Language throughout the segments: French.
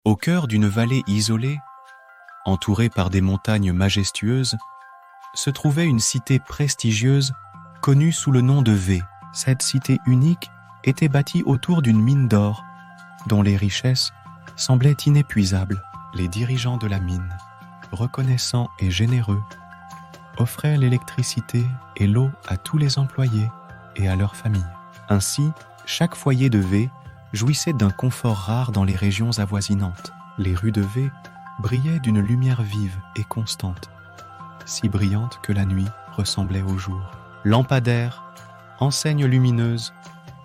Au cœur d'une vallée isolée, entourée par des montagnes majestueuses, se trouvait une cité prestigieuse connue sous le nom de V. Cette cité unique était bâtie autour d'une mine d'or, dont les richesses semblaient inépuisables. Les dirigeants de la mine, reconnaissants et généreux, offraient l'électricité et l'eau à tous les employés et à leurs familles. Ainsi, chaque foyer de V jouissait d'un confort rare dans les régions avoisinantes. Les rues de V brillaient d'une lumière vive et constante, si brillante que la nuit ressemblait au jour. Lampadaires, enseignes lumineuses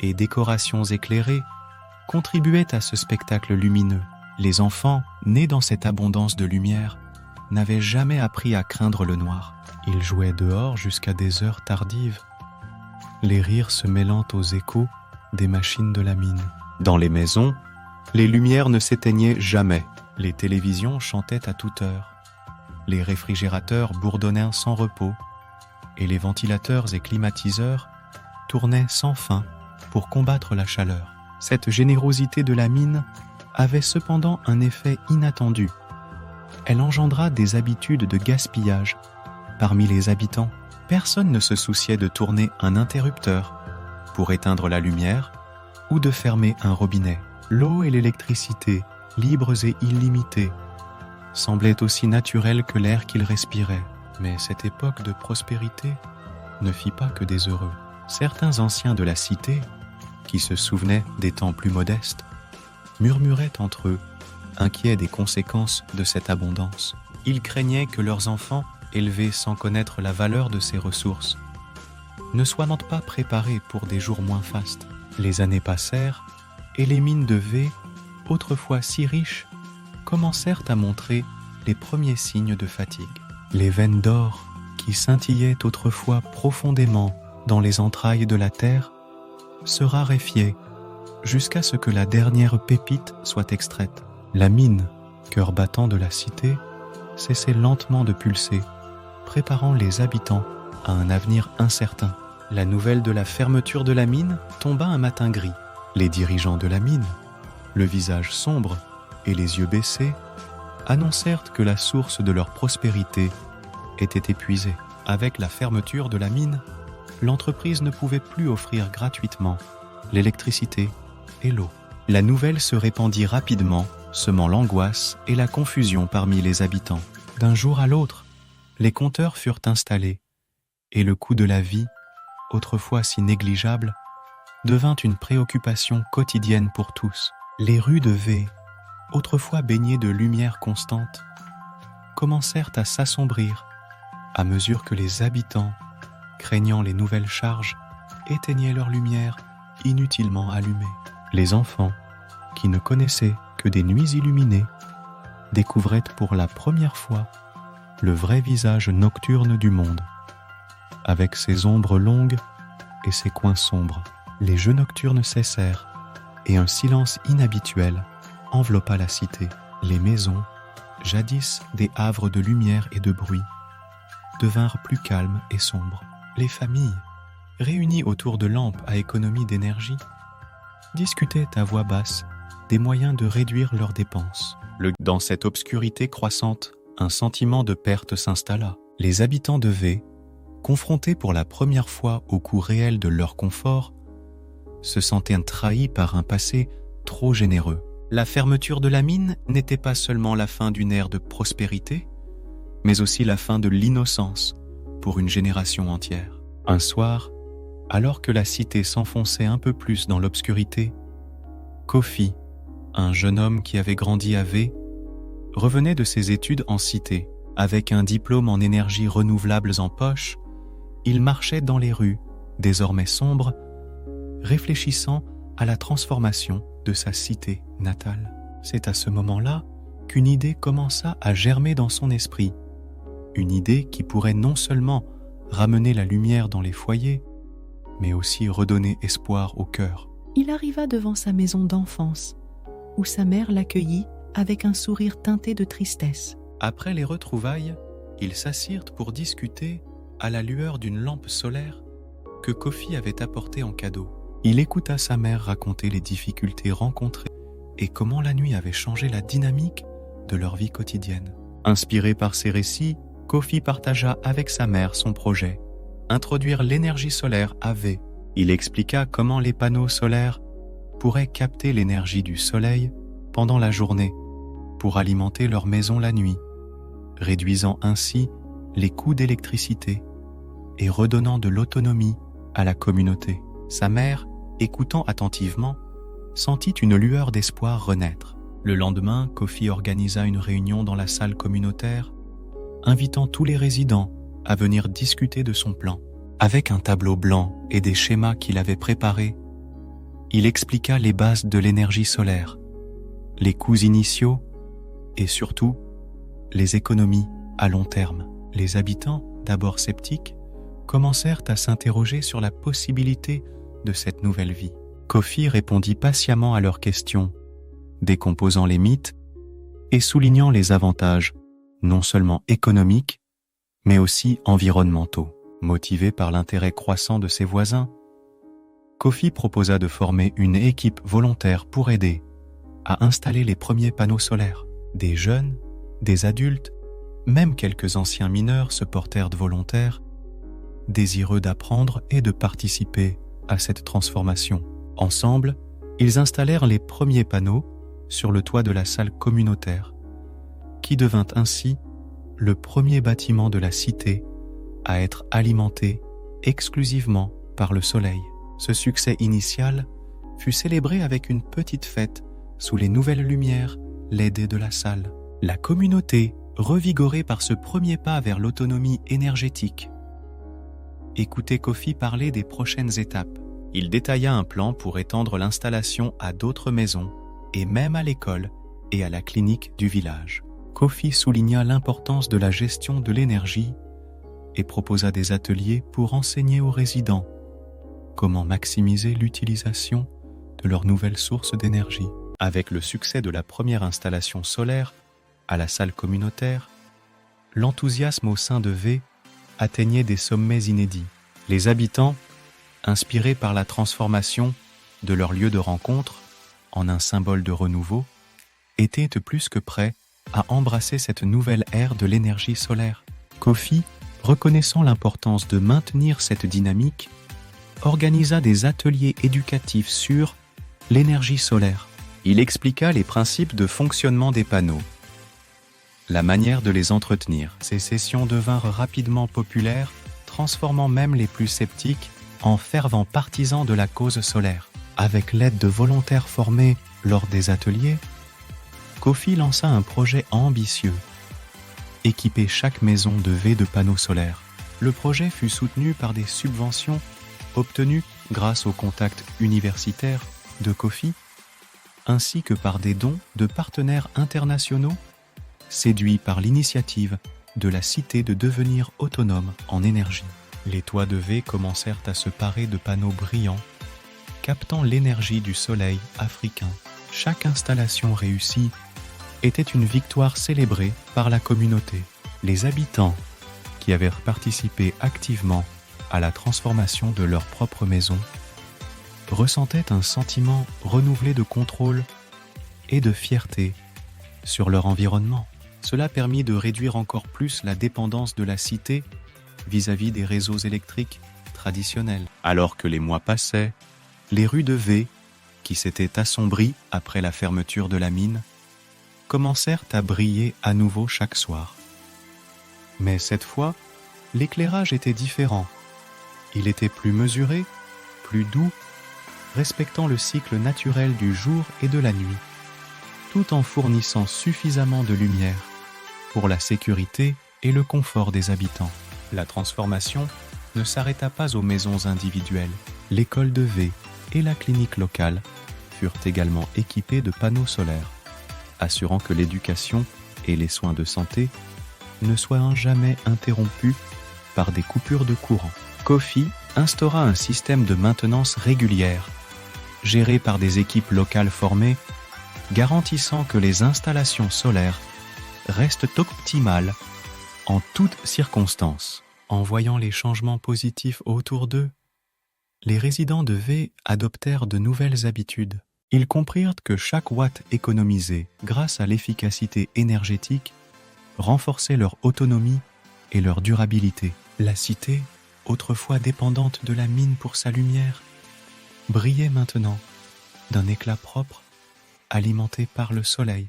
et décorations éclairées contribuaient à ce spectacle lumineux. Les enfants, nés dans cette abondance de lumière, n'avaient jamais appris à craindre le noir. Ils jouaient dehors jusqu'à des heures tardives, les rires se mêlant aux échos des machines de la mine. Dans les maisons, les lumières ne s'éteignaient jamais. Les télévisions chantaient à toute heure. Les réfrigérateurs bourdonnaient sans repos et les ventilateurs et climatiseurs tournaient sans fin pour combattre la chaleur. Cette générosité de la mine avait cependant un effet inattendu. Elle engendra des habitudes de gaspillage parmi les habitants. Personne ne se souciait de tourner un interrupteur pour éteindre la lumière ou de fermer un robinet. L'eau et l'électricité, libres et illimitées, semblaient aussi naturelles que l'air qu'ils respiraient. Mais cette époque de prospérité ne fit pas que des heureux. Certains anciens de la cité, qui se souvenaient des temps plus modestes, murmuraient entre eux, inquiets des conséquences de cette abondance. Ils craignaient que leurs enfants, élevés sans connaître la valeur de ces ressources, ne soient pas préparés pour des jours moins fastes. Les années passèrent, et les mines de V, autrefois si riches, commencèrent à montrer les premiers signes de fatigue. Les veines d'or, qui scintillaient autrefois profondément dans les entrailles de la terre, se raréfiaient jusqu'à ce que la dernière pépite soit extraite. La mine, cœur battant de la cité, cessait lentement de pulser, préparant les habitants à un avenir incertain. La nouvelle de la fermeture de la mine tomba un matin gris. Les dirigeants de la mine, le visage sombre et les yeux baissés, annoncèrent que la source de leur prospérité était épuisée. Avec la fermeture de la mine, l'entreprise ne pouvait plus offrir gratuitement l'électricité et l'eau. La nouvelle se répandit rapidement, semant l'angoisse et la confusion parmi les habitants. D'un jour à l'autre, les compteurs furent installés et le coût de la vie, autrefois si négligeable, devint une préoccupation quotidienne pour tous. Les rues de V, autrefois baignées de lumière constante, commencèrent à s'assombrir à mesure que les habitants, craignant les nouvelles charges, éteignaient leurs lumières inutilement allumées. Les enfants, qui ne connaissaient que des nuits illuminées, découvraient pour la première fois le vrai visage nocturne du monde, avec ses ombres longues et ses coins sombres. Les jeux nocturnes cessèrent et un silence inhabituel enveloppa la cité. Les maisons, jadis des havres de lumière et de bruit, devinrent plus calmes et sombres. Les familles, réunies autour de lampes à économie d'énergie, discutaient à voix basse des moyens de réduire leurs dépenses. Dans cette obscurité croissante, un sentiment de perte s'installa. Les habitants de V, confrontés pour la première fois au coût réel de leur confort, se sentaient trahis par un passé trop généreux. La fermeture de la mine n'était pas seulement la fin d'une ère de prospérité, mais aussi la fin de l'innocence pour une génération entière. Un soir, alors que la cité s'enfonçait un peu plus dans l'obscurité, Kofi, un jeune homme qui avait grandi à V, revenait de ses études en cité. Avec un diplôme en énergies renouvelables en poche, il marchait dans les rues, désormais sombres, réfléchissant à la transformation de sa cité natale. C'est à ce moment-là qu'une idée commença à germer dans son esprit. Une idée qui pourrait non seulement ramener la lumière dans les foyers, mais aussi redonner espoir au cœur. Il arriva devant sa maison d'enfance, où sa mère l'accueillit avec un sourire teinté de tristesse. Après les retrouvailles, ils s'assirent pour discuter à la lueur d'une lampe solaire que Kofi avait apportée en cadeau. Il écouta sa mère raconter les difficultés rencontrées et comment la nuit avait changé la dynamique de leur vie quotidienne. Inspiré par ces récits, Kofi partagea avec sa mère son projet, introduire l'énergie solaire à V. Il expliqua comment les panneaux solaires pourraient capter l'énergie du soleil pendant la journée pour alimenter leur maison la nuit, réduisant ainsi les coûts d'électricité et redonnant de l'autonomie à la communauté. Sa mère, écoutant attentivement, sentit une lueur d'espoir renaître. Le lendemain, Kofi organisa une réunion dans la salle communautaire, invitant tous les résidents à venir discuter de son plan. Avec un tableau blanc et des schémas qu'il avait préparés, il expliqua les bases de l'énergie solaire, les coûts initiaux et surtout les économies à long terme. Les habitants, d'abord sceptiques, commencèrent à s'interroger sur la possibilité de cette nouvelle vie. Kofi répondit patiemment à leurs questions, décomposant les mythes et soulignant les avantages, non seulement économiques, mais aussi environnementaux. Motivé par l'intérêt croissant de ses voisins, Kofi proposa de former une équipe volontaire pour aider à installer les premiers panneaux solaires. Des jeunes, des adultes, même quelques anciens mineurs se portèrent volontaires, désireux d'apprendre et de participer à cette transformation. Ensemble, ils installèrent les premiers panneaux sur le toit de la salle communautaire, qui devint ainsi le premier bâtiment de la cité à être alimenté exclusivement par le soleil. Ce succès initial fut célébré avec une petite fête sous les nouvelles lumières LED de la salle. La communauté, revigorée par ce premier pas vers l'autonomie énergétique, écoutait Kofi parler des prochaines étapes. Il détailla un plan pour étendre l'installation à d'autres maisons et même à l'école et à la clinique du village. Kofi souligna l'importance de la gestion de l'énergie et proposa des ateliers pour enseigner aux résidents comment maximiser l'utilisation de leurs nouvelles sources d'énergie. Avec le succès de la première installation solaire à la salle communautaire, l'enthousiasme au sein de V atteignait des sommets inédits. Les habitants, inspirés par la transformation de leur lieu de rencontre en un symbole de renouveau, étaient plus que prêts à embrasser cette nouvelle ère de l'énergie solaire. Kofi, reconnaissant l'importance de maintenir cette dynamique, organisa des ateliers éducatifs sur l'énergie solaire. Il expliqua les principes de fonctionnement des panneaux, la manière de les entretenir. Ces sessions devinrent rapidement populaires, transformant même les plus sceptiques en fervents partisans de la cause solaire. Avec l'aide de volontaires formés lors des ateliers, Kofi lança un projet ambitieux, équiper chaque maison de V de panneaux solaires. Le projet fut soutenu par des subventions obtenues grâce aux contacts universitaires de Kofi, ainsi que par des dons de partenaires internationaux, séduits par l'initiative de la cité de devenir autonome en énergie. Les toits de V commencèrent à se parer de panneaux brillants, captant l'énergie du soleil africain. Chaque installation réussie était une victoire célébrée par la communauté. Les habitants, qui avaient participé activement à la transformation de leur propre maison, ressentaient un sentiment renouvelé de contrôle et de fierté sur leur environnement. Cela permit de réduire encore plus la dépendance de la cité vis-à-vis des réseaux électriques traditionnels. Alors que les mois passaient, les rues de V, qui s'étaient assombries après la fermeture de la mine, commencèrent à briller à nouveau chaque soir. Mais cette fois, l'éclairage était différent. Il était plus mesuré, plus doux, respectant le cycle naturel du jour et de la nuit, tout en fournissant suffisamment de lumière pour la sécurité et le confort des habitants. La transformation ne s'arrêta pas aux maisons individuelles. L'école de V et la clinique locale furent également équipées de panneaux solaires, assurant que l'éducation et les soins de santé ne soient jamais interrompus par des coupures de courant. Kofi instaura un système de maintenance régulière, géré par des équipes locales formées, garantissant que les installations solaires restent optimales en toutes circonstances. En voyant les changements positifs autour d'eux, les résidents de V adoptèrent de nouvelles habitudes. Ils comprirent que chaque watt économisé grâce à l'efficacité énergétique renforçait leur autonomie et leur durabilité. La cité, autrefois dépendante de la mine pour sa lumière, brillait maintenant d'un éclat propre, alimenté par le soleil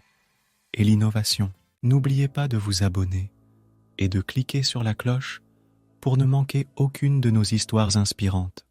et l'innovation. N'oubliez pas de vous abonner et de cliquer sur la cloche pour ne manquer aucune de nos histoires inspirantes.